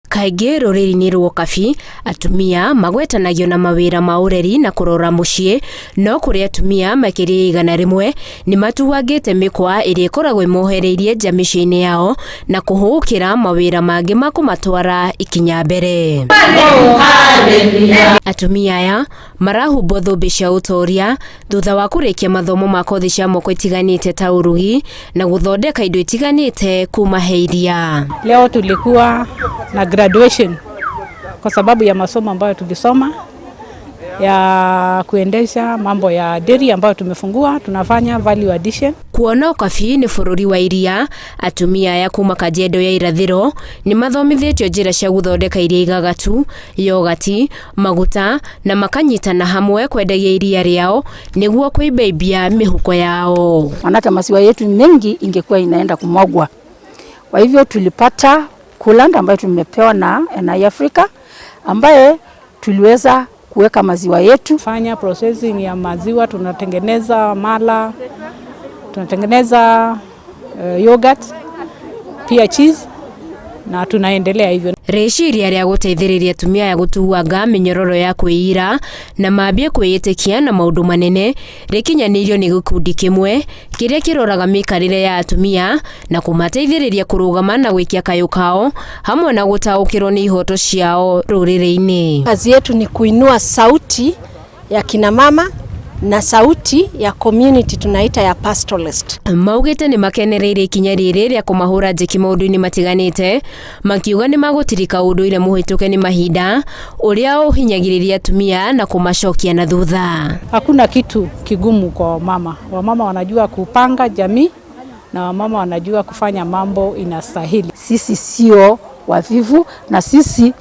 Kaingĩ rũrĩrĩ-inĩ rwa Kabi, atumia magwetanagio na mawĩra ma ũreri na kũrora mũciĩ, no kũrĩ atumia makĩria 100 nĩ matuagĩte mĩkwa ĩrĩa ĩkoragwo ĩmohereirie nja mĩciĩ-inĩ yao na kũhũgũkĩra mawĩra mangĩ ma kũmatwara ikinya mbere. Atumia aya marahumbwo thũmbĩ cia ũtoria thutha wa kũrĩkia mathomo ma kothi cia moko itiganĩte ta ũrugi na gũthondeka indo itiganĩte kuma he iria. Leo tulikuwa na graduation kwa sababu ya masomo ambayo tulisoma ya kuendesha mambo ya dairy ambayo tumefungua, tunafanya value addition. Kuona Kabi ni bũrũri wa iria, atumia aya kuma Kajiado ya irathĩro ni mathomithĩtio njĩra cia gũthondeka iria igagatu, yogati, maguta na makanyitana hamwe kwendagia iria rĩao nĩguo kuibaibia mihuko yao. Manake maziwa yetu mengi ingekuwa inaenda kumwagwa. Kwa hivyo tulipata coolant ambayo tumepewa na NI Africa ambaye tuliweza kuweka maziwa yetu. Fanya processing ya maziwa, tunatengeneza mala, tunatengeneza yogurt, pia cheese na tunaendelea hivyo. Rĩciria rĩa gũteithĩrĩria atumia ya gũtuanga mĩnyororo ya kwĩira na mambie kwĩyĩtĩkia na maũndũ manene rĩkinyanĩirio nĩ gĩkundi kĩmwe kĩrĩa kĩroraga mĩikarĩre ya atumia na kũmateithĩrĩria kũrũgama na gwĩkia kayũ kao hamwe na gũtaũkĩrwo nĩ ihoto ciao rũrĩrĩ-inĩ. Kazi yetu ni kuinua sauti ya kina mama na sauti ya community tunaita ya pastoralist. Maugĩte nĩ makenereire ikinya rĩrĩ rĩa kũmahũra njeki maũndũ-inĩ matiganĩte, makiuga nĩ magũtirika ũndũire mũhĩtũke nĩ mahinda ũrĩa ũhinyagĩrĩria atumia na kũmacokia na thutha. Hakuna kitu kigumu kwa wamama. Wamama wanajua kupanga jamii na wamama wanajua kufanya mambo inastahili. Sisi sio wavivu na sisi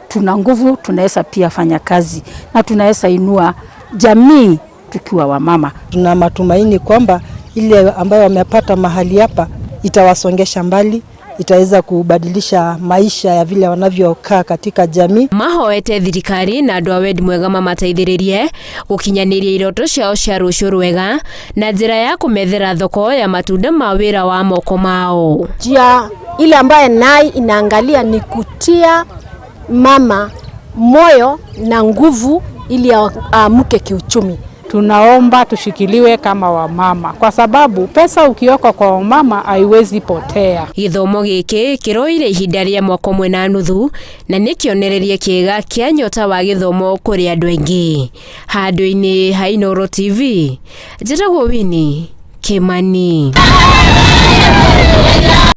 tuna nguvu, tunaweza pia fanya kazi na tunaweza inua jamii tukiwa wamama. Tuna matumaini kwamba ile ambayo wamepata mahali hapa itawasongesha mbali, itaweza kubadilisha maisha ya vile wanavyokaa katika jamii. Mahoete thirikari na andũ a wendi mwega mamateithĩrĩrie gũkinyanĩria iroto ciao cia rũciũ rwega na njĩra ya kũmethera thoko ya matunda ma wĩra wa moko mao. Njia ile ambayo NI inaangalia ni kutia mama moyo na nguvu ili aamke kiuchumi. Tunaomba tushikiliwe kama wamama kwa sababu pesa ukioka kwa wamama haiwezi potea. Gĩthomo gĩkĩ kĩroire ihinda rĩa mwaka ũmwe na nuthu na nĩ kĩonereria kĩega kĩa nyota wa gĩthomo kũrĩ andũ aingĩ. Handũ-inĩ ha Inooro TV, njĩtagwo Winnie Kimani.